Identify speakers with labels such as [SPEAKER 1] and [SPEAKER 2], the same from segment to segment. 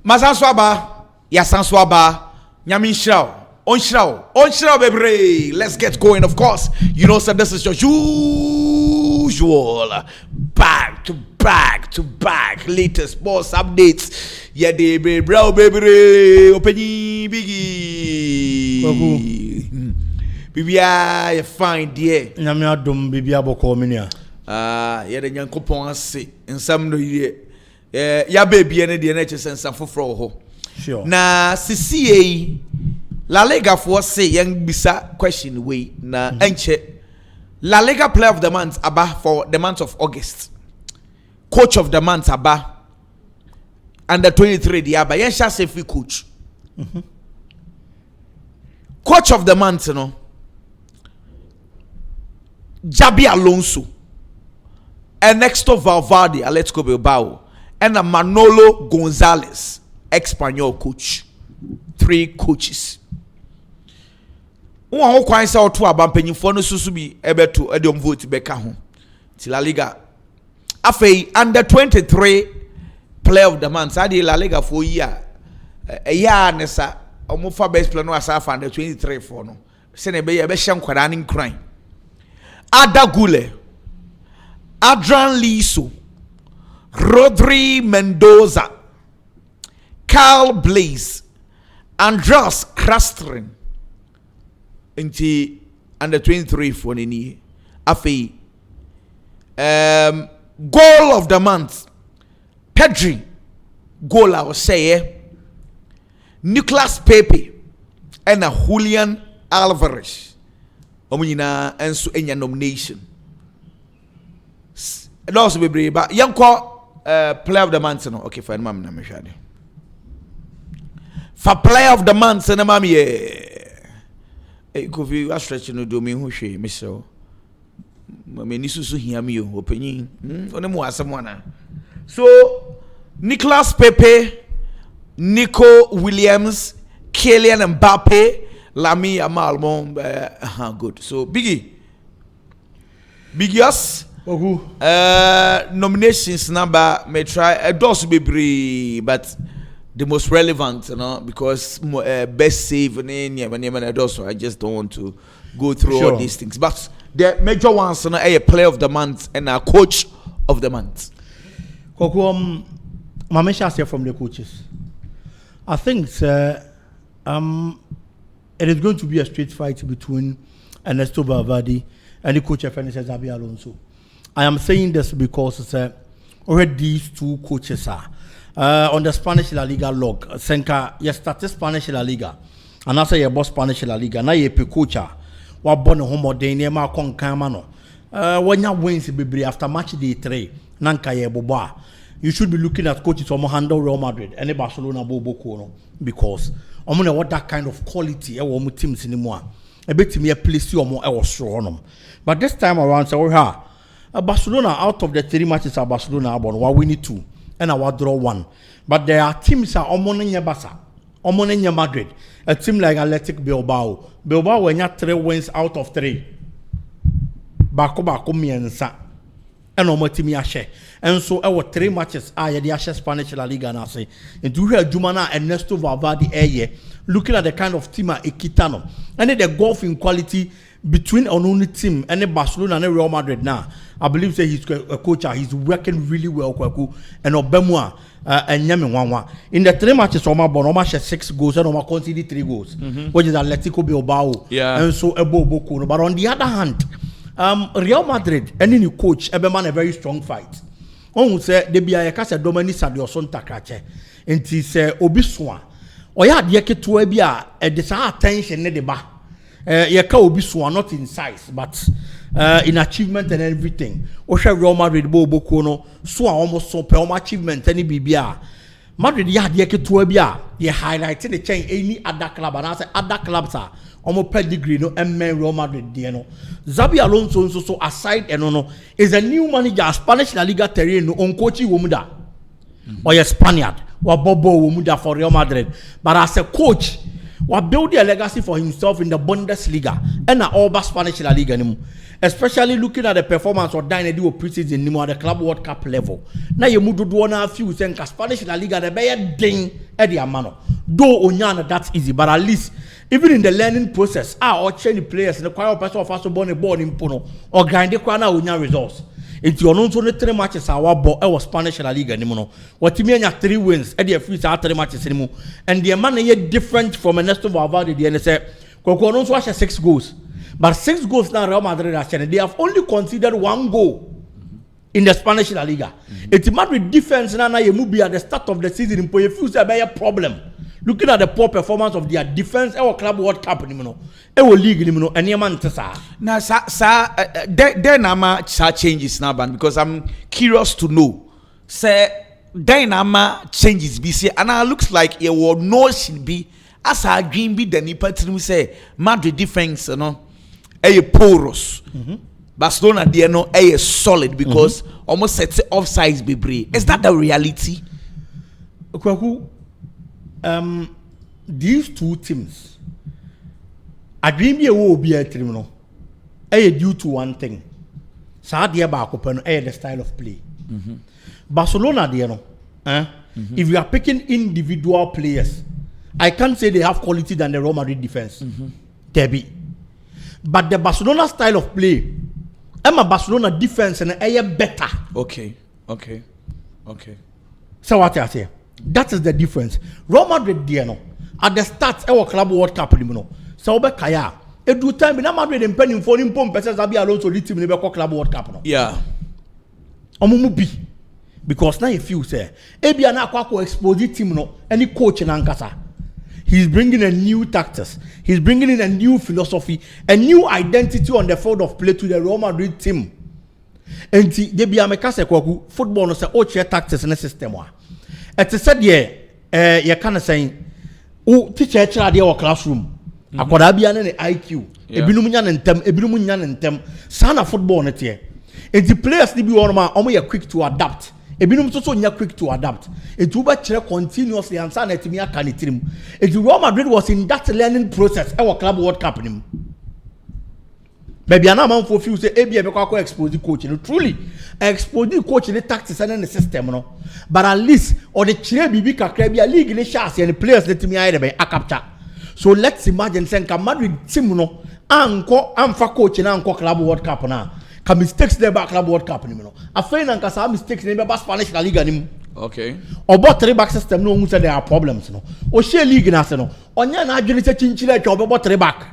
[SPEAKER 1] Masanswaba, Yasanswaba, Nyamin on Shrao, baby. Let's get going, of course. You know, so this is your usual back to back latest sports updates. Yeah, baby, bro, baby, open biggie. Bibia, you fine, dear.
[SPEAKER 2] Namia dum bibia boko minia.
[SPEAKER 1] Yeah, the young coupon say in some year. Yeah, baby, and the NHS and some for ho.
[SPEAKER 2] Sure.
[SPEAKER 1] Na CCA La Liga for say young bisa question way na enche La Liga player of the month aba for the month of August. Coach of the month aba under 23 the aba yen sha say free coach. Coach of the month no Jabi Alonso, Ernesto Valverde, Atletico Bilbao, and a Manolo Gonzalez, ex-Spaniol coach. 3 coaches. Who quite saw 2 about penny for no susubi able to Edom vote Becca home. La Liga. Afe under 23 player of the month. Sadi La Liga for year. A year nessa. Omofa best player no asaf under 23 for no. Sene be a besham kwadaning crime. Ada Gule, Adrian Liso, Rodri Mendoza, Carl Blaze, Andras Krastrin, into under 23 for the Afi. Goal of the month, Pedri, goal I will say, Nicolas Pepe, and a Julian Alvarez. Omina and so any nomination. And also be brave, but young player of the month. No, okay, fine, ma'am. I'm sure. For player of the month, and ma'am, could be a stretch no do me who she, Miss so. Me nisu hear me, opening. On the more someone. So, Nicolas Pepe, Nico Williams, Kylian Mbappe. Lami Amal good. So Biggie us nominations number may try those be brave, but the most relevant, you know, because best save I just don't want to go through all these things. But the major ones, you know, a player of the month and a coach of the month.
[SPEAKER 2] My shall from the coaches. I think it is going to be a straight fight between Ernesto Valverde and the coach of Jabi Alonso. I am saying this because already these 2 coaches are on the Spanish La Liga log. Senka, you started Spanish La Liga, and also you boss Spanish La Liga. Now you pe coacher. What born a home or day near my con camano. When you wins be after match day 3, Nanka ye boba. You should be looking at coaches from handle Real Madrid and Barcelona Bobo Kono because I'm gonna what that kind of quality teams anymore. A bit to me a place you more was strong. But this time around, so we have Barcelona out of the 3 matches at Barcelona what we need 2 and I draw 1. But there are teams are Omonia Barca, Omonia Madrid, a team like Athletic Bilbao. Bilbao when you 3 wins out of 3. Bako Miensa. And no more team share. And so our 3 matches are the Spanish La Liga now say. And to hear Jumana Ernesto Valverde looking at the kind of team at Ekitano. And then the golfing quality between an only team and the Barcelona and the Real Madrid now. I believe that he's a coach, he's working really well and Obemwa and Yamin. In the 3 matches Oma Bonoma share 6 goals and Oma conceded 3 goals, which is Atletico Bilbao. Yeah. And so Ebo Bokuno. But on the other hand, Real Madrid and new coach Eberman a very strong fight. On say they be a case Dominic Sadio Sontakrache. And he say Obiswa. Oya de keto bia e de sa attention ne de ba. Ye ka Obiswa not in size but in achievement and everything. O share Real Madrid bo no so almost so pe achievement any bibia. Madrid ya de keto bia ye highlight the chain any other club and I say other clubs are Omo pedigree no men Real Madrid there no. Xabi Alonso so aside and no is a new manager Spanish La Liga terrain no on coachy womuda. Or a Spaniard or Bobo womuda for Real Madrid. But as a coach will build a legacy for himself in the Bundesliga and all the Spanish La Liga anymore. Especially looking at the performance of Dine do preseason anymore at the Club World Cup level. Now you move to do one few saying Spanish La Liga the better ding at the amano. Though Onyana that's easy, but at least even in the learning process, or change players in the choir person of us born a board in Pono or grind the corner Onya results. It's your own 3 matches our ball Spanish La Liga anymore. What you mean 3 wins at the free 3 matches anymore. And the man is different from Ernesto Valverde the NSA. Coconos watch 6 goals. But 6 goals now Real Madrid has they have only considered 1 goal in the Spanish La Liga. It's Madrid defense now you move at the start of the season in Poyefuse a problem. Looking at the poor performance of their defense, our Club World Cup, our league, and your man Tessa.
[SPEAKER 1] Now, then I'm changes now, because I'm curious to know. Say, then I'm changes BC, and it looks like it will no should be as a green be the Nipatrim say Madrid defense, a porous. Barcelona, they know a solid because almost sets offsides be brave. Is that the reality?
[SPEAKER 2] These 2 teams, I dream you will be a criminal. Due to one thing. Sadia Bakopen, the style of play. Barcelona, if you are picking individual players, I can't say they have quality than the Real Madrid defense. Debbie. But the Barcelona style of play, Emma Barcelona defense and better.
[SPEAKER 1] Okay.
[SPEAKER 2] So what I say? That is the difference. Real Madrid, at the start, our Club World Cup, so Kaya. It do time in Madrid and penning for him, Pump, Zabi Alonso, the team in the Club World Cup.
[SPEAKER 1] Yeah.
[SPEAKER 2] Omubi. Because now if you say, Ebiana Kwako expose the team, any coach in Ankasa. He's bringing a new tactics. He's bringing in a new philosophy, a new identity on the field of play to the Real Madrid team. And they be a mekase kwaku football no say o che tactics in the system wa. It said you can say o teacher try dey our classroom. Akoda bia na IQ. Ebinum nya ntem, ebinum nya ntem. Sana football net here. And the players they be one ma omo ye quick to adapt. Ebinum so nya quick to adapt. It will be continuously and sana timi aka ni tirim. It Real Madrid was in that learning process our Club World Cup nim. Maybe an amount for few say ABA because expose the coach. Truly expose the coach in the tactics and the system. But at least or the Chile BB Kakrebia League in the chassis and the players let me either by a capture. So let's imagine saying Madrid team anko amfa coach and anko Club World Cup now. Can mistakes there back Club World Cup anymore. A friend and Casa mistakes in the Spanish La Liga.
[SPEAKER 1] Okay.
[SPEAKER 2] Or but 3 back system no say there are problems or share league in us Onya na adwene say chinchile job about 3 back.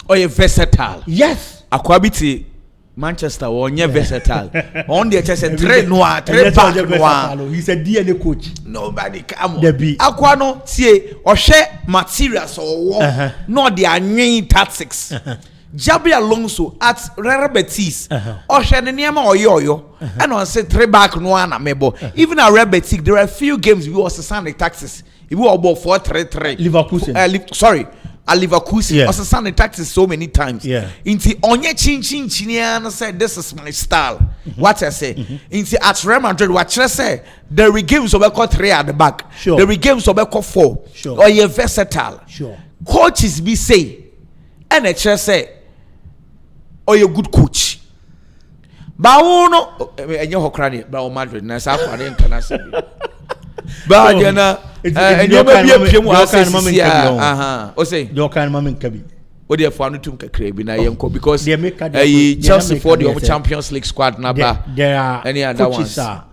[SPEAKER 1] Or you versatile.
[SPEAKER 2] Yes.
[SPEAKER 1] Akwabiti Manchester onye versatile. On the chest 3 noir, 3 back noir.
[SPEAKER 2] He's a DNA coach.
[SPEAKER 1] Nobody come on. Akwa no tie ohwe materials or no the anwen tactics. Jabi Alonso at Real Betis. Ohwe ne niam oyo. And on say 3 back noir na mebo. Even at Real Betis there are a few games we was the tactics. If we about 4-3-3.
[SPEAKER 2] Liverpool.
[SPEAKER 1] Sorry. A Liverpool also signed the taxes so many times.
[SPEAKER 2] Yeah.
[SPEAKER 1] Inti onye chin said this is my style. What I say. Inti at Real Madrid what I say the games over 3 at the back.
[SPEAKER 2] Sure.
[SPEAKER 1] The games over 4.
[SPEAKER 2] Sure.
[SPEAKER 1] Or you versatile.
[SPEAKER 2] Sure.
[SPEAKER 1] Coaches be say and I say or you good coach. Ba wono enye hokrani ba o Madrid na sa kware international. Ba jana and you be a pm wa say o say
[SPEAKER 2] your kind moment kabi
[SPEAKER 1] o dey for anu tum kakra bi na yenko because Chelsea for the Champions League squad na ba
[SPEAKER 2] there are
[SPEAKER 1] any other ones
[SPEAKER 2] omo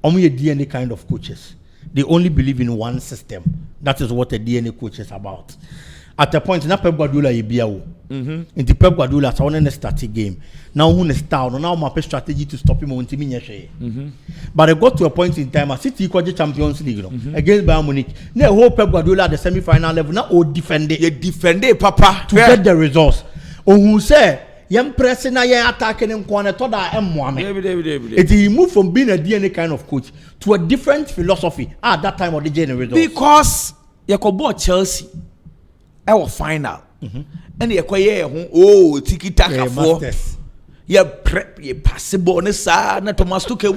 [SPEAKER 2] DNA kind of coaches. They only believe in one system. That is what a DNA coach is about. At a point, na Pep Guardiola yebiawo. Into Pep Guardiola, so on the starting game. Now who style? Now my strategy to stop him on team. But I got to a point in time. City equal the Champions League against Bayern Munich. Now whole Pep Guardiola at the semi-final level. Now o defend it.
[SPEAKER 1] You defend it, Papa,
[SPEAKER 2] to get the results. Or who say? Yem pressing na yem attacking him corner to that It he moved from being a DNA kind of coach to a different philosophy at that time of the generation.
[SPEAKER 1] Because you could bought Chelsea. Our final. And you oh tiki taka for you prep you possible on the side na Thomas Tuchel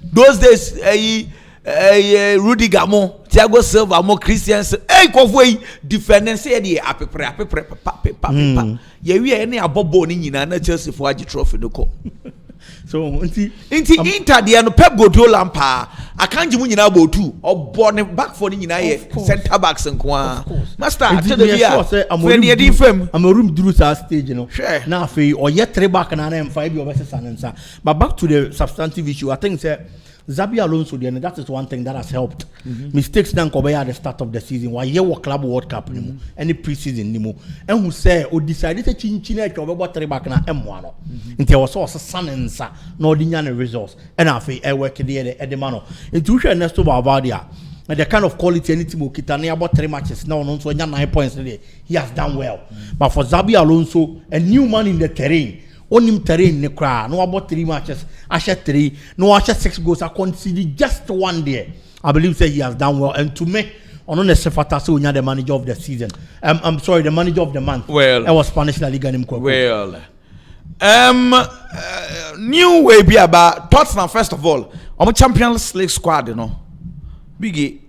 [SPEAKER 1] those days Rudiger mo, Thiago Silva mo, Christiansen. Kofwe defenders say the apepre. Ye we any abobo ni nyina na Chelsea for agi trophy no ko.
[SPEAKER 2] So inti
[SPEAKER 1] Inter de no Pep Guardiola mpa akanji mu nyina bo two obone back for ni nyina ye center backs nko master after the year when you dey fam
[SPEAKER 2] I'm a room through that stage you know now fe or yet 3 back na na 5 over 6 and but back to the substantive issue I think say Xabi Alonso then that is one thing that has helped mistakes dan Kobe at the start of the season why ye club world cup nimo any preseason nimo and who say o decided to chinchina e Kobe 3 back na M1 no nti was so sanensa na odinya the results and afi e work there the man no nti wo hwe Ernesto Valverde and the kind of quality any team okita na about 3 matches now no so nya 9 points there he has done well but for Xabi Alonso a new man in the terrain on him terrain ne kra no about 3 matches asha 3 no asha 6 goals I conceded just one there I believe say he has done well and to me on the Sefata so the manager of the season I'm sorry the manager of the month
[SPEAKER 1] well
[SPEAKER 2] I was Spanish La Liga name
[SPEAKER 1] well new way be about Tottenham first of all on Champions League squad you know biggie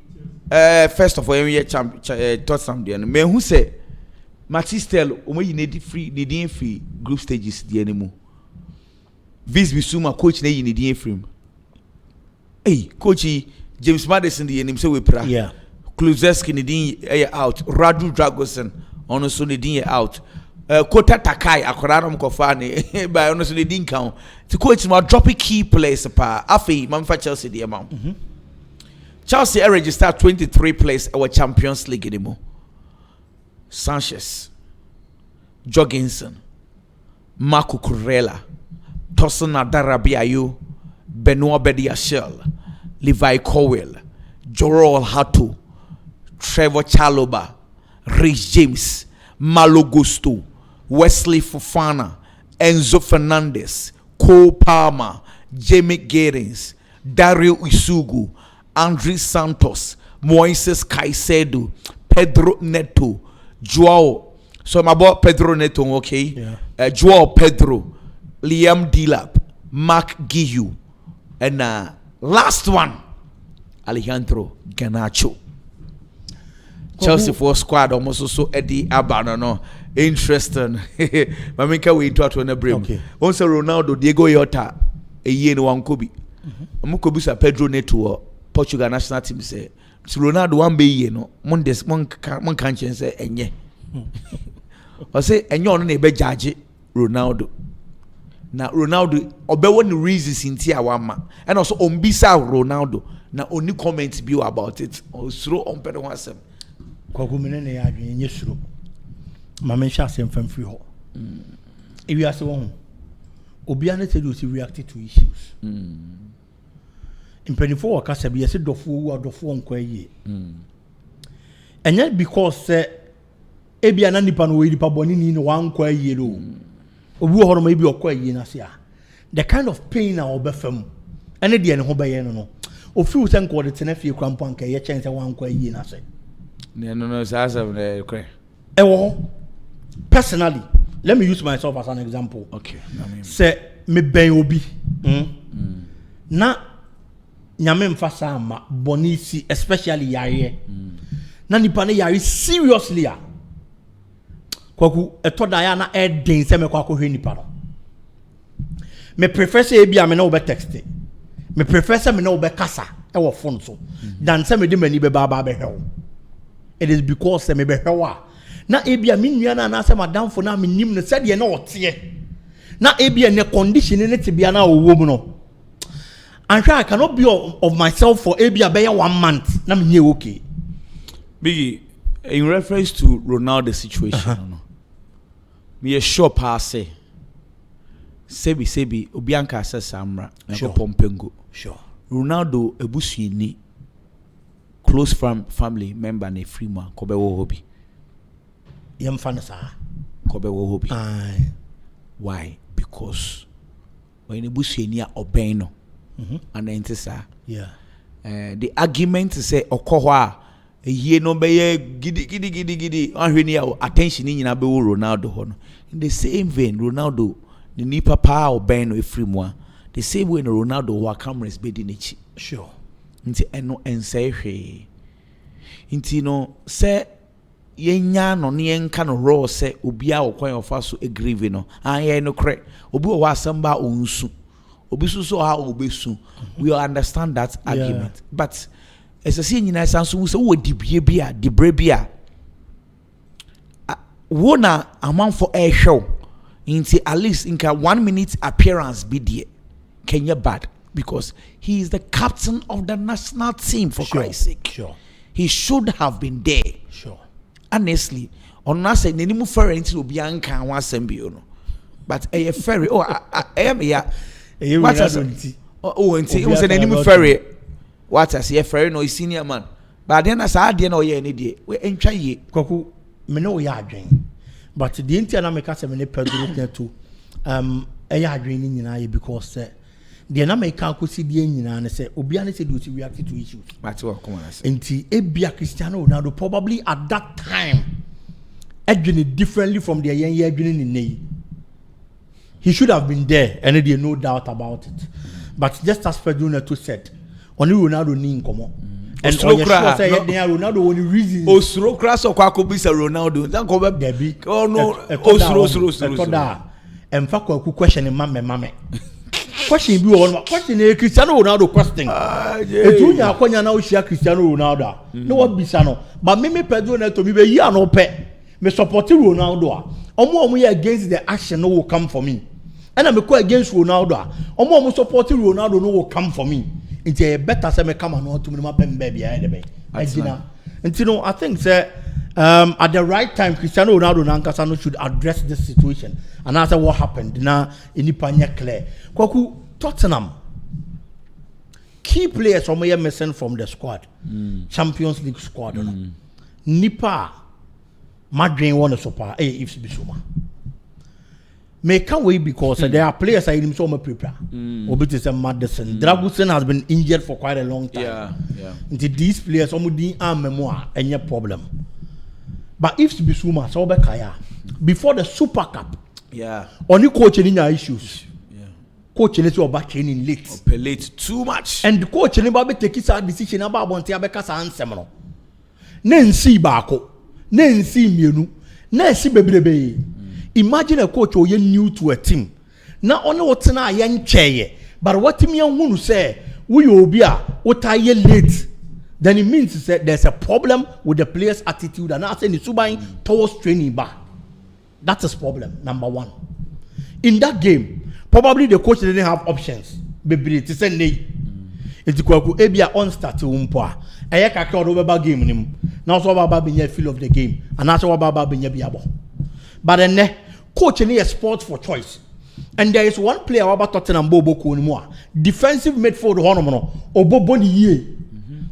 [SPEAKER 1] first of all we Tottenham there me who say Matistel omo need free group stages the anymore. Vis Bisuma coach na need free. Hey coach James Maddison the name say we pra.
[SPEAKER 2] Yeah.
[SPEAKER 1] Kulusevski need out. Radu Dragosin ono so need out. Kota Takai akorano mkofa ne by ono so need count. The coach ma drop key players pa. Afi mamfa Chelsea the amount. Chelsea registered 23 players our Champions League anymore. Sanchez, Jorgensen, Marco Kurela, Tosin Adarabiayo, Benoit Bediashile, Levi Cowell, Joel Hato, Trevor Chalobah, Rhys James, Malo Gusto, Wesley Fofana, Enzo Fernandez, Cole Palmer, Jamie Giddens, Dario Isugu, Andre Santos, Moises Caicedo, Pedro Neto, Joao, so my boy Pedro Neto, okay? Yeah. Joao Pedro, Liam Delap, Mark Guiu, and last one, Alejandro Garnacho. Chelsea for squad almost also Eddie Abana, no interesting. Mamika we talk to the brim. Okay. Also Ronaldo, Diego Yota, a year no one Kobe. Amukobusa Pedro Neto, Portugal national team say. So Ronaldo one be ye no Mondays one can't say enye. I say enye on be judge Ronaldo. Na Ronaldo obe one reasons in tia wama and also on bisa Ronaldo na only comment be about it or throw on pedo wasem.
[SPEAKER 2] Kwaku menene ya adwen nye suro. Ma men sha asem fam free ho. E wi ase won. Obi an tell you to react to issues. Impenifo wakasa bi yesi dofo nkwa yie and yet because ebi ana nipa no nipa boni ni no wankwa yie lo obi wo horoma ebi okwa yie na sia the kind of pain na obefam ene de ne ho be ye no o feel say nko de tenafie krampo anka ye chen say wankwa yie na se
[SPEAKER 1] no sa kre
[SPEAKER 2] personally let me use myself as an example
[SPEAKER 1] okay
[SPEAKER 2] say me ben obi na nyame mfasa ama bonisi especially yare na nipa ne yare seriously a kwaku etoda ya na edin se me kwako hwe nipa no me prefer say bia me na obe text me prefer say me na obe kasa e wo phone so dan say me de mani be ba be hwe it is because say me be hwe na ebia me nua na na say madam fo na me nim ne say de na ote na ebia ne condition ne te bia na owo mu no and I cannot be of myself for Abia 1 month. Na me okay.
[SPEAKER 1] Biggie, in reference to Ronaldo's situation, no. Me a sure passe. Sebi Obianka says Samra, sure Pompengo.
[SPEAKER 2] Sure.
[SPEAKER 1] Ronaldo ebusuini close family member ne Freeman Kobe wo hobi.
[SPEAKER 2] Yam fanasa.
[SPEAKER 1] Kobe wo hobi.
[SPEAKER 2] Aye.
[SPEAKER 1] Why? Because when ebusuini a obeno. And then
[SPEAKER 2] yeah.
[SPEAKER 1] The argument is say okohwa ye no be gidi ahweni attention ni na be Ronaldo ho no in the same vein Ronaldo the nipa pa obeno efrimu the same way Ronaldo wa cameras be di nechi
[SPEAKER 2] sure
[SPEAKER 1] nti eno ense hwe nti no se yenya no ne yenka no raw se obi a okwan ofa so agree no aye no kre obi o wasamba onsu obi so ha obesu we understand that argument but esese nyina sanso se wo dibie bia dibre bia wona amanfo ehwew nti at least inka 1 minute appearance be there Kenya bad because he is the captain of the national team for Christ's sake.
[SPEAKER 2] Sure.
[SPEAKER 1] He should have been there.
[SPEAKER 2] Sure.
[SPEAKER 1] Honestly, on us say nenimu ferry into obi anka wan sembio no. But a ferry I am here. What as nti we say nenimu ferry. What as a ferry no senior man. But then as I dey no ye any dey. We entwa ye.
[SPEAKER 2] Kwaku me no ye adwen. But the intia na make say me ne Pedro to eya adwen ni nyina ye because the na make can see the nyina ne say obi an say do react to issues.
[SPEAKER 1] But what come on say.
[SPEAKER 2] Nti ebia Cristiano Ronaldo probably at that time adwen differently from the yen ye adwen ni nei. He should have been there and there no doubt about it. But just as Pedro Neto said, only Ronaldo ni nkomo. And Osro say Ronaldo only reason
[SPEAKER 1] Osro crash or kwakobi say Ronaldo. Dan ko be
[SPEAKER 2] Debbie.
[SPEAKER 1] Oh no. Osro.
[SPEAKER 2] En fa kwaku question mame. Question bi won question e Cristiano Ronaldo question. Etu nya akonya na o hia Cristiano Ronaldo. No what bisa no. But me Pedro Neto mi be yi an ope. Me support Ronaldo a. Omo ye against the action no will come for me. And I'm against Ronaldo. Omo supporting Ronaldo no will come for me. It's better say me come on to me baby I think say at the right time Cristiano Ronaldo and Cassano should address this situation. And that's what happened. Now inipanya clear. Kwaku Tottenham key players from here missing from the squad. Champions League squad. Nipa Madrid won a super if Bisuma. May can't wait because there are players I didn't so much prepare. Obit is a Madison. Dragusin has been injured for quite a long time.
[SPEAKER 1] Yeah.
[SPEAKER 2] Into these players, some of the memoir any problem. But if Bisuma so Kaya before the Super Cup, only coaching in your issues. Coaching is about training late.
[SPEAKER 1] Late too much.
[SPEAKER 2] And the coach in about take his decision about Bontiabeka and Seminole. Nancy Bako, Nancy Mienu, Nancy Bebe. Imagine a coach who is new to a team. Not only what's na young chair, but what me and say, we will be what I late. Then it means that there's a problem with the player's attitude and not saying it's towards training back. That is problem number one. In that game, probably the coach didn't have options. Baby, to say nay. It's kwaku ebia on start umpoa. Eye kakra over game nim. Now so about being feel of the game and that's what about being biabo. But then coach is a sport for choice. And there is one player about Tottenham Bobo Kunimua. Defensive midfield Honomono or Boboni ye.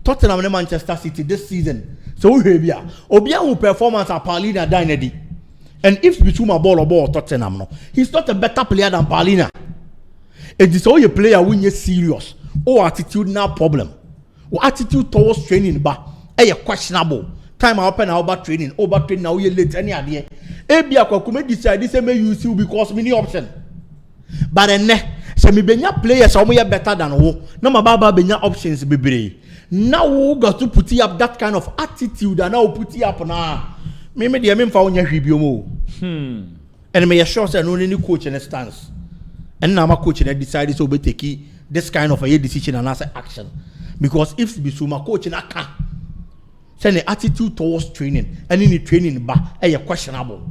[SPEAKER 2] Tottenham and Manchester City this season. So Obia who performance are Paulina Dynedy. And if Bisuma ball or ball Tottenham no, he's not a better player than Paulina. It is all a player when you're serious. Or attitude now problem. Or attitude towards training but questionable. Time I open about training now you late any idea. Ebia kwa kume decide say may use you because many option. But then say me benya players some are better than who. No ma baba benya options bebre. Now who got to put up that kind of attitude and now put it up na. Me dey me fa onya hwibio mo. And me sure say no any coach in a stance. And now my coach and decide so be take this kind of a decision and answer action. Because if Bisuma coach in aka send the attitude towards training and in the training questionable.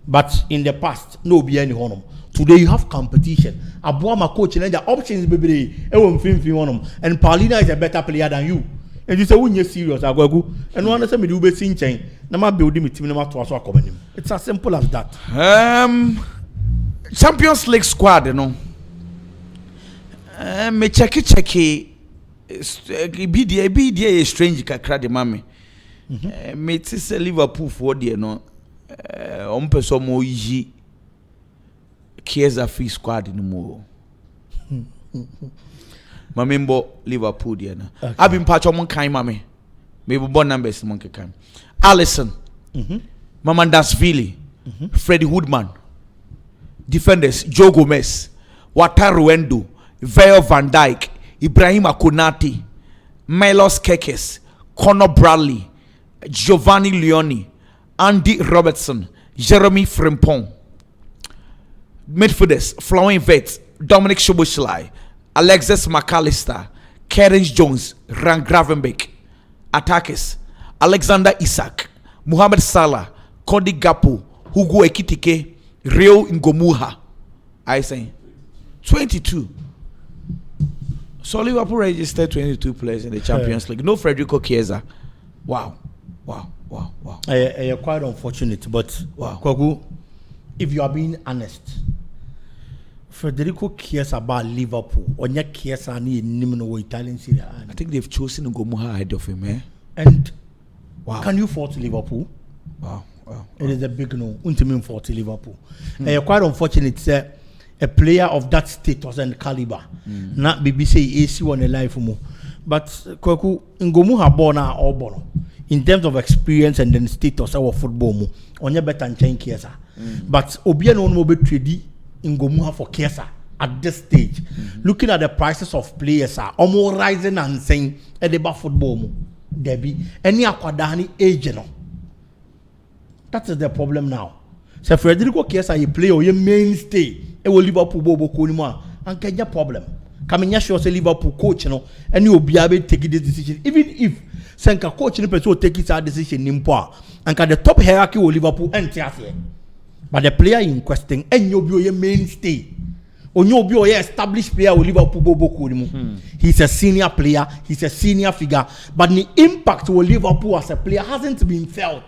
[SPEAKER 2] But in the past, no be any honor. Today you have competition. Abuama coach and the options baby and Paulina is a better player than you. And you say when you're serious, I go and one say me do be sing chain. Na ma building me team na ma to aso akomani. It's as simple as that.
[SPEAKER 1] Champions League squad, you know. Me check be the strange kakra de mame. Me say Liverpool for there no. On person mo yi Chiesa free squad no more. Mamembo Liverpool there na. I been patch on kind mame. Maybe born numbers monkey kan. Alisson. Mamandashvili. Freddie Woodman. Defenders Joe Gomez, Wataru Endo, Virgil van Dijk, Ibrahima Konate, Milos Kekes, Conor Bradley, Giovanni Leone, Andy Robertson, Jeremy Frimpong. Midfielders, Florian Wirtz, Dominic Szoboszlai, Alexis McAllister, Karen Jones, Ryan Gravenberch. Attackers, Alexander Isak, Mohamed Salah, Cody Gakpo, Hugo Ekitike, Rio Ngomuha. I say 22. So Liverpool registered 22 players in the Champions League. No Federico Chiesa. Wow.
[SPEAKER 2] Quite unfortunate, but
[SPEAKER 1] wow.
[SPEAKER 2] Kwaku, if you are being honest, Federico Chiesa about Liverpool, on your Chiesa ni nimno Italian Serie A.
[SPEAKER 1] I think they've chosen Ngomuha ahead of him, eh?
[SPEAKER 2] And
[SPEAKER 1] wow.
[SPEAKER 2] Can you fault Liverpool?
[SPEAKER 1] Wow.
[SPEAKER 2] It is a big no. Untimin fault Liverpool. Quite unfortunate, a player of that status and caliber. Not BBC AC on a life mo. But Kwaku Ngomuha born or born. In terms of experience and then status of football mo, on your better than Chiesa. But Obiano no be trade Ngomuha for Chiesa at this stage. Looking at the prices of players are almost rising and saying at the football mo. Debbie, any akwadani age no. That is the problem now. So Federico Chiesa you play or your mainstay. It will Liverpool bobo konima and Kenya problem. Coming here shows a Liverpool coach no, and you will be able to take this decision. Even if Senka coach no person take his decision in power and the top hierarchy will Liverpool enter here. But the player in question and you be your mainstay. Or you be your established player with Liverpool bobo konima. He's a senior player, he's a senior figure, but the impact with Liverpool as a player hasn't been felt.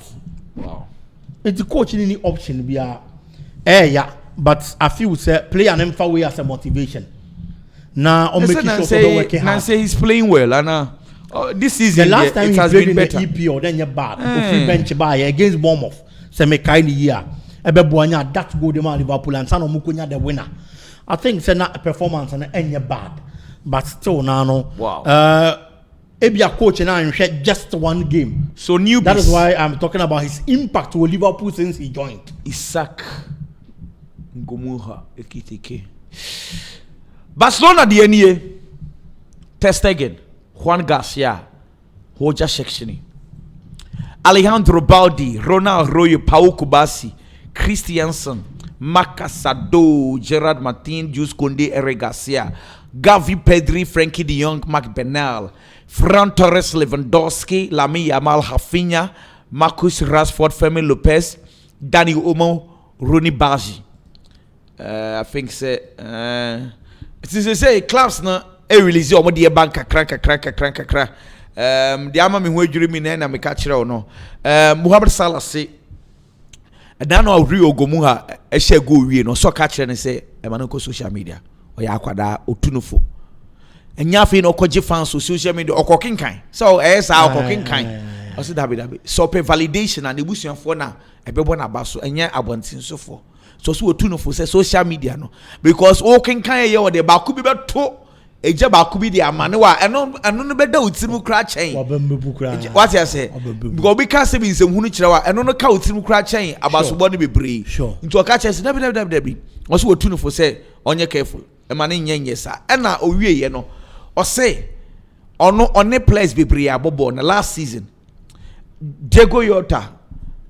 [SPEAKER 1] Wow.
[SPEAKER 2] It's the coach in any option be yeah. But I feel say play an far away as a motivation. Now, on making sure to work hard.
[SPEAKER 1] Say he's playing well, and this season
[SPEAKER 2] the last time
[SPEAKER 1] it
[SPEAKER 2] he
[SPEAKER 1] has
[SPEAKER 2] played
[SPEAKER 1] been
[SPEAKER 2] in
[SPEAKER 1] better.
[SPEAKER 2] the EPL, then you're bad. If bench by against Bournemouth, say me kind of year. Ebe buanya that go the man Liverpool and Sano Mukunya the winner. I think say not performance and you're bad, but still now no.
[SPEAKER 1] Wow.
[SPEAKER 2] Ebia coach and I just one game.
[SPEAKER 1] So new.
[SPEAKER 2] That is why I'm talking about his impact to Liverpool since he joined.
[SPEAKER 1] Isak Ngomuha Ekitike. Barcelona DNA. Ter Stegen, Juan Garcia, Hoja Shekshini, Alejandro Baldi, Ronald Arroyo, Pau Kubasi, Christiansen, Macasado, Gerard Martin, Jules Koundé, Eric Garcia, Gavi Pedri, Frankie de Jong, Marc Bernal, Fran Torres, Lewandowski, Lamine Yamal, Rafinha, Marcus Rashford, Fermin Lopez, Dani Olmo, Rooney Bargi. I think say clubs na release omo de bank kakra the ama me ho adwiri mi na me ka kire no Mohamed Salah say dan no Rio Ngomuha e hye go wie no so ka kire ne say e ma no ko social media o ya akwada otunufo enya afi no koje fans social media okokinkan so sa okokinkan o say dabi so pe validation and ebusuafo na e bebo na ba so enya abontin sofo so otunufo say social media no because okinkan ye o de ba ku bi beto eje ba ku bi de amane wa eno no beda utimu kra chen what you say because we can say bi nsem hunu kire wa eno no ka utimu kra chen abasobo no bebre nti o ka chen say dabi o so otunufo say onye careful e ma ne nyenye sa e na owie ye no o say ono players bebre abobo na last season Diego Yota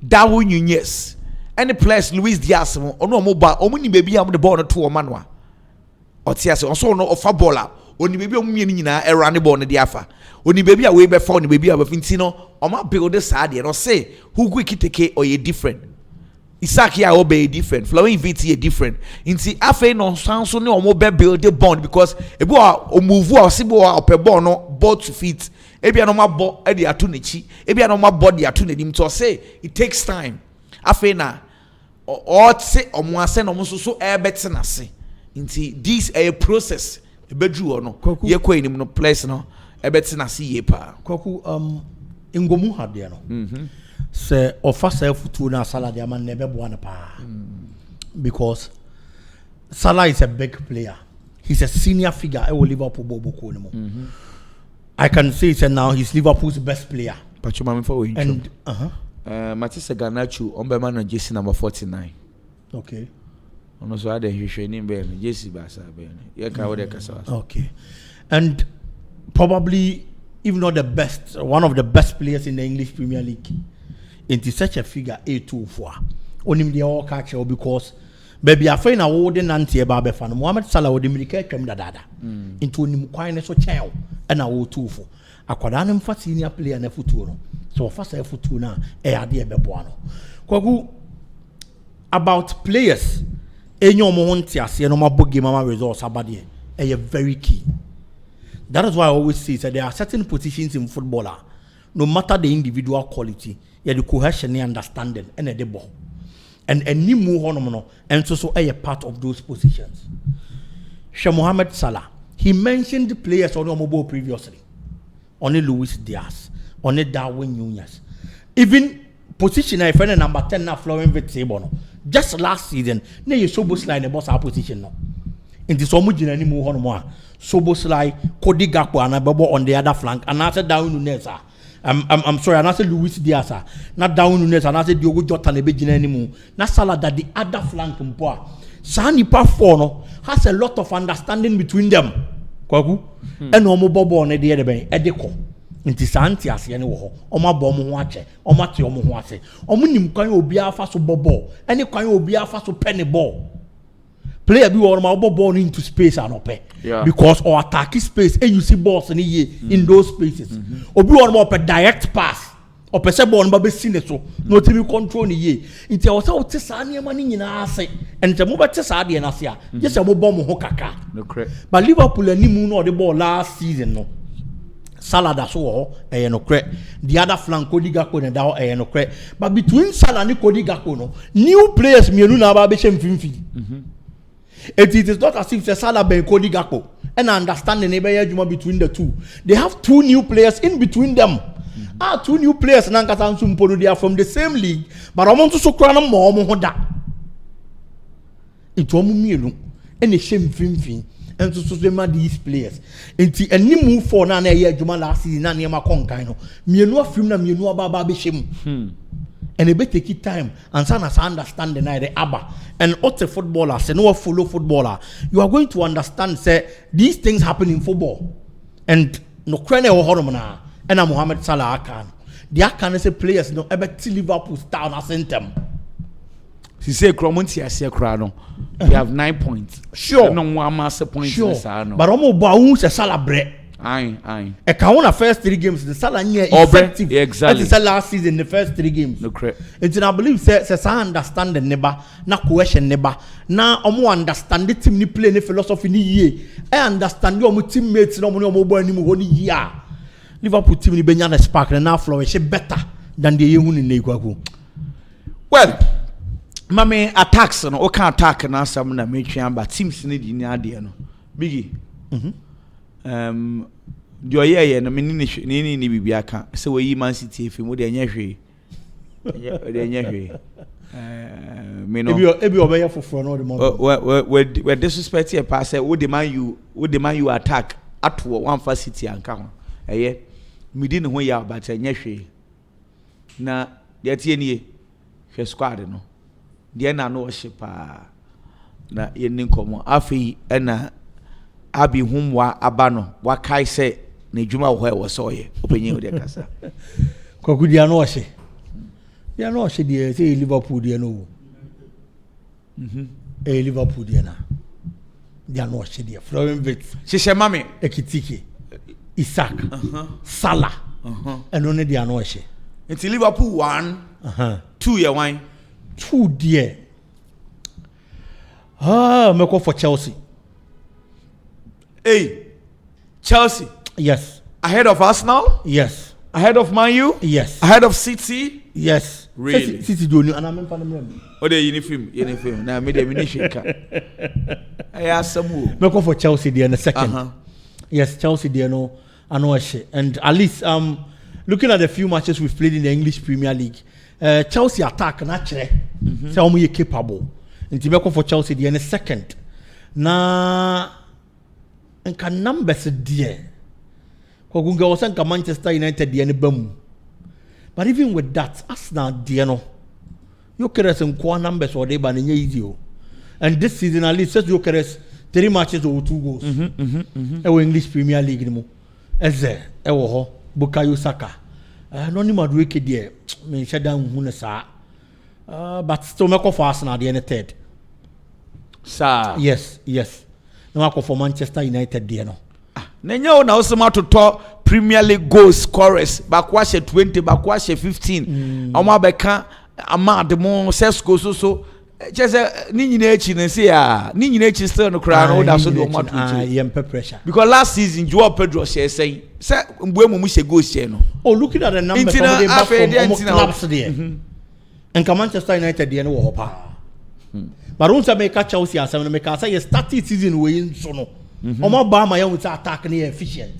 [SPEAKER 1] Darwin Nunez any players Luis Diaz ono mo ba omo ni bebi am the ball no to o manwa o tia se so no ofa baller oni bebi omo mie ni nyina e run the ball no di afa oni bebi a we be fa oni bebi a bafinti no o ma build this side no say who quick take or ye different Isak ya obey different Flowing VT different inti afa no sanso ne omo be build the bond because ebi o move o sibo o pe ball no ball to feet ebi no ma ball e dey ato nechi ebi no ma ball dey ato nedim to say it takes time afa na o tse omo ase no so so e bet na se inti this a process e bedru no ye ko enim no place no e bet na se ye pa
[SPEAKER 2] Kwaku Ngomuha de no se offer self to na Salah de man never bo na pa because Salah is a big player. He's a senior figure at Liverpool bobo ko no. I can say it's now he's Liverpool's best player.
[SPEAKER 1] But you mama for we
[SPEAKER 2] and
[SPEAKER 1] Matisse Garnacho on be man on jersey number 49.
[SPEAKER 2] Okay.
[SPEAKER 1] Ono so ade hwehwe ni be jersey ba sa be ye ka wo de kasa.
[SPEAKER 2] Okay. And probably if not the best, one of the best players in the English Premier League. Into such a figure A2 for only the all catch because baby I find a wooden anti about fan Mohamed Salah would indicate them dada into him quietness or child and a O2 for a quadanum for senior player and a futuro. So first a futuna a dear bebuano. Kwagu about players in your montias, no more book game results about a very key. That is why I always say that there are certain positions in footballer, no matter the individual quality, yeah, the cohesion and understanding and the ball. And any more and so a part of those positions. Sheikh Mohamed Salah, he mentioned the players on the mobile previously. Only Luis Diaz, only Darwin Nunez. Even position I find number 10 now flowing with Sebono. Just last season, now you so much like the boss our position now. In the Somu any more Soboslai, Cody Gakpo and Ababo on the other flank, and I said Darwin Nunez. I'm sorry, and I said Luis Diaz, not Darwin Nunez, and I said Diogo Jota and Ebejina anymore. Not Salah that the other flank mpoa. Sani Pafono has a lot of understanding between them. Kwagu, and Omo Bobo on the other bay, Edeko. Inti Santi as Yano, Oma Bomo Wache, Oma Tiomo Wase, Omunim can you be a faso bobo, and you can you be a faso penny ball. Player be one my ball into space and open. Yeah. Because our attacking space and you see balls in those spaces. Or be one more direct pass. Or per se ball but seen it so no TV control ye. It was out to Sanya money in our say and the mobile Tesadi and Asia. Just a bomb hokaka. No correct. But Liverpool and Nimu or the ball last season no. Salah that's all no correct. The other flank Cody Gakpo and down no correct. But between Salah and Cody Gakpo no new players me no na ba be shem fimfi. It is not as if the Salah and Cody Gakpo and understand the neighbor between the two. They have two new players in between them. Two new players they are from the same league, but I want to so crown more that. It's almost and a shame fin and to so these players. Until any move for na year Juma last season, na near Concaino. Me no film na me no about shame. And it better take time and son as understand the night the ABBA and other footballers and no follow footballer. You are going to understand say these things happen in football and no crane or hormona and a Mohamed Salah Akan. The Akan is a players no ever till Liverpool down as them.
[SPEAKER 1] She say Cromonti as a crano. You have 9 points.
[SPEAKER 2] Sure.
[SPEAKER 1] No one master point.
[SPEAKER 2] Sure. But Omo Baun a Salah bread.
[SPEAKER 1] Aye.
[SPEAKER 2] A count first 3 games, the Salah near effective.
[SPEAKER 1] Exactly.
[SPEAKER 2] That's the last season, the first 3 games.
[SPEAKER 1] No correct.
[SPEAKER 2] It's I believe says I understand the neighbor, na question neighbor. Now I'm understand the team ni play the philosophy ni ye. I understand your teammates no money omo boy ni mo ni year. Liverpool team ni benya na spark and now flourish better than the young in Negwago.
[SPEAKER 1] Well, mame attacks no okay attack na some na make but teams ni di ni ade no. Biggie. The oye no me ni bibia ka se we yi Man City efi mo de anya hwe me no
[SPEAKER 2] ebi obeye foforo no de mo
[SPEAKER 1] we disrespect e pass we demand you attack at one for City anka ho eye me di ne ho ya but anya hwe na de tie nie hwe squad no de na no hye pa na ye ni nkomo afi na abi humwa abano wakai se na djuma wo e wo so ye openye wo de kasa
[SPEAKER 2] kwaku dia no ohye de say Liverpool dia no Liverpool dia na dia no ohye de flowing bit
[SPEAKER 1] hye mame
[SPEAKER 2] Ekitike Isaac Salah and only dia no ohye
[SPEAKER 1] until Liverpool 1 2 ye wan
[SPEAKER 2] 2 there me go for Chelsea.
[SPEAKER 1] Hey, Chelsea.
[SPEAKER 2] Yes.
[SPEAKER 1] Ahead of Arsenal?
[SPEAKER 2] Yes.
[SPEAKER 1] Ahead of Man U?
[SPEAKER 2] Yes.
[SPEAKER 1] Ahead of City?
[SPEAKER 2] Yes.
[SPEAKER 1] Really?
[SPEAKER 2] City do and I'm in
[SPEAKER 1] Oh, the uniform. Now, made a miniature. I asked some more.
[SPEAKER 2] Me go for Chelsea there in a second. Yes, Chelsea there no, I know shit. And at least looking at the few matches we've played in the English Premier League, Chelsea attack naturally. Say omo capable. And me go for Chelsea there in a second. Na and can numbers there. Kogunga was in Manchester United the bam. But even with that, Arsenal dear no. You carry some core numbers or they ban easy. And this season at least says you carry 3 matches or 2 goals. English Premier League anymore. As there. ewo ho Bukayo Saka no ni Madueke there me sheda hu ne saa but still me for Arsenal the third
[SPEAKER 1] sir
[SPEAKER 2] yes no akọ for Manchester United there no
[SPEAKER 1] Nenyo na osema to top Premier League goal scorers bakwa she 20 bakwa she 15 omo abeka amad mo sesco so Chiesa ni nyina echi ne se a ni nyina echi still no kra no da so do omo to
[SPEAKER 2] yem pressure
[SPEAKER 1] because last season Joao Pedro she say mbuemu mu she goal she no
[SPEAKER 2] looking at the numbers of the back from clubs there and Manchester United there no wo pa but once make Chelsea asem no make say started season we so no omo ba ma you attack na efficient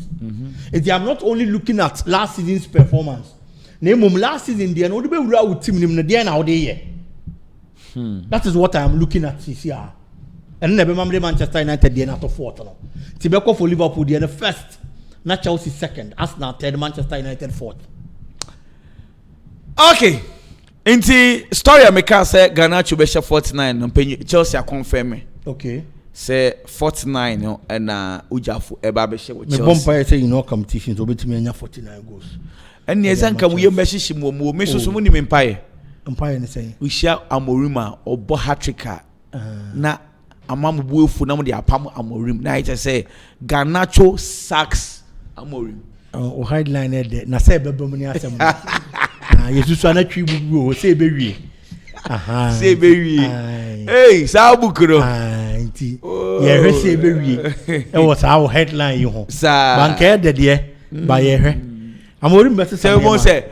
[SPEAKER 2] I'm not only looking at last season's performance na mum last season there no be wura with team nim na there na wo dey that is what I am looking at this year and never remember Manchester United there na to fourth no ti be for Liverpool there first na Chelsea second Arsenal third Manchester United fourth.
[SPEAKER 1] Okay inti story ameka say Garnacho be 49 no Chelsea a confirm
[SPEAKER 2] okay
[SPEAKER 1] say 49 no and Ujafu eba be she with Chelsea.
[SPEAKER 2] Me bompa say you know competitions obetimi anya 49 goals.
[SPEAKER 1] And yezan kam we be hihim mo me so ni me mpaye.
[SPEAKER 2] Mpaye ne say.
[SPEAKER 1] We share Amorim a obo hat-trick na amamu buefu na mo de apam Amorim. Na it say Garnacho sacks Amorim.
[SPEAKER 2] O headline there na say bebe mo ni asem. Yesu ana twi bubu say be wie. Aha.
[SPEAKER 1] Say be wie. Hey, sa bukuro.
[SPEAKER 2] Nti ye hwe say be wie. E was our headline you ho. Banka de de ba ye hwe. Amorim be say
[SPEAKER 1] mo say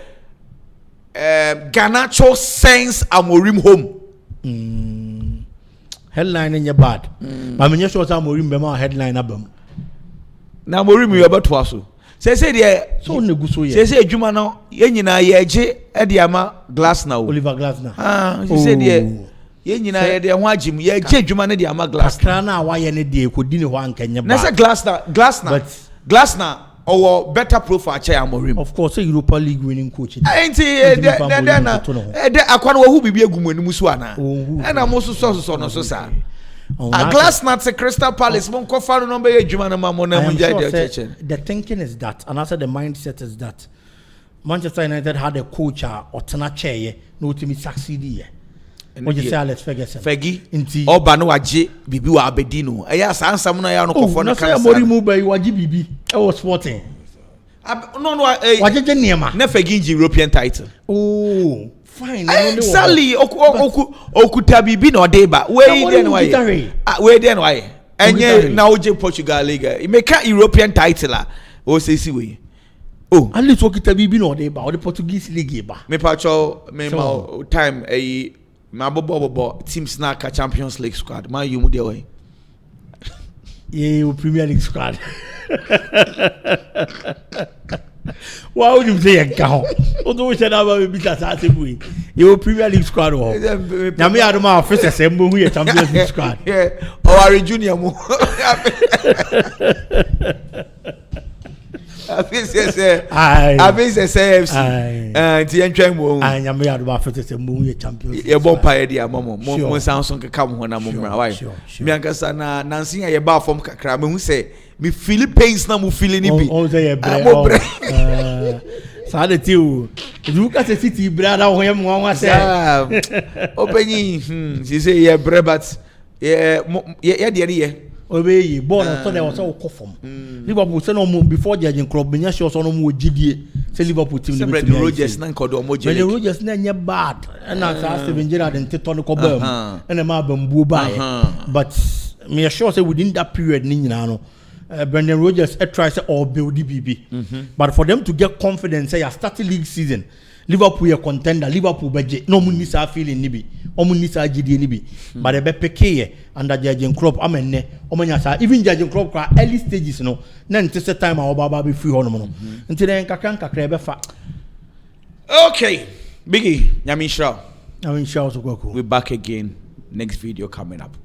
[SPEAKER 1] Garnacho sends Amorim home.
[SPEAKER 2] Headline in your bad. But me sure Amorim be ma headline abam.
[SPEAKER 1] Na Amorim you about to aso. Say there
[SPEAKER 2] so neguso ye.
[SPEAKER 1] Say adwuma no ye nyina ye age e de ama Glasner o.
[SPEAKER 2] Oliver Glasner.
[SPEAKER 1] Say there ye nyina ye de ho agim ye age adwuma ne de ama Glasner.
[SPEAKER 2] Akra na wa ye ne de ekodi ne ho ankanya ba.
[SPEAKER 1] Na say Glasner or better profile chair Amorim.
[SPEAKER 2] Of course, a Europa League winning coach.
[SPEAKER 1] Ain't he? Then akwana wo bibi egum enu so ana. And am also so no so sa. A glass not a Crystal Palace mon ko fa no be adwuma na ma mo na mo
[SPEAKER 2] the thinking is that, and also the mindset is that Manchester United had a coach or tena chair no to me succeed here. What you say Alex Ferguson?
[SPEAKER 1] Fergie. Oba no waje bibi wa abedino. Eya sa ansam na ya no kofo no
[SPEAKER 2] kan. No say Amorim ba waje bibi. E was sporting.
[SPEAKER 1] No
[SPEAKER 2] waje je niema.
[SPEAKER 1] Na Fergie European title.
[SPEAKER 2] Oh, fine.
[SPEAKER 1] Sally okuta bibi no dey ba. Where then why? Where then why? Enye na oje Portugal Liga. E make European title la. O say si we. Oh,
[SPEAKER 2] at least okuta bibi no dey ba. O the Portuguese League ba.
[SPEAKER 1] Me pacho me time my bobo teams na ka Champions League squad. Man you mu dey way.
[SPEAKER 2] Yeah, Premier League squad. Why would you say a cow? Although we said about be that way. You Premier League squad or now me I don't know first assemble we a Champions League squad.
[SPEAKER 1] Yeah. Or a junior mo. I think say ti entwen mo
[SPEAKER 2] I am here about first assemble we a Champions.
[SPEAKER 1] E bon pa e dia momo mo Samsung ka mo na mo mra why. Me ankasa na nansi ya ba form kakra me hu say me Philippines na mo feeling ni bi.
[SPEAKER 2] On say e bre. Sa de ti o. Du ka se city brada ho yem wan say.
[SPEAKER 1] Openyi she say ye bre but ye de ye.
[SPEAKER 2] Obey born so there was all confirm. Liverpool say no more before judging club me sure so no more GDA say Liverpool team
[SPEAKER 1] no be Rogers na nkodo mo jele.
[SPEAKER 2] But Rogers na nya bad. And na Steven Gerrard and Tito no kobam. And ma bambu ba. But me sure say within that period ni nyina no Brendan Rodgers try say all build the BB. But for them to get confidence say starting league season Liverpool a contender, Liverpool budget no mun nisa feeling ni bi. Omun nisa GDA ni bi. But they be peke under Jurgen Klopp amenne omanya sa even Jurgen Klopp kwa early stages no na ntese time a obaba be free hono no. Nti den kakra be fa.
[SPEAKER 1] Okay, Biggie, Nyamisha.
[SPEAKER 2] Nyamisha so kwaku.
[SPEAKER 1] We're back again. Next video coming up.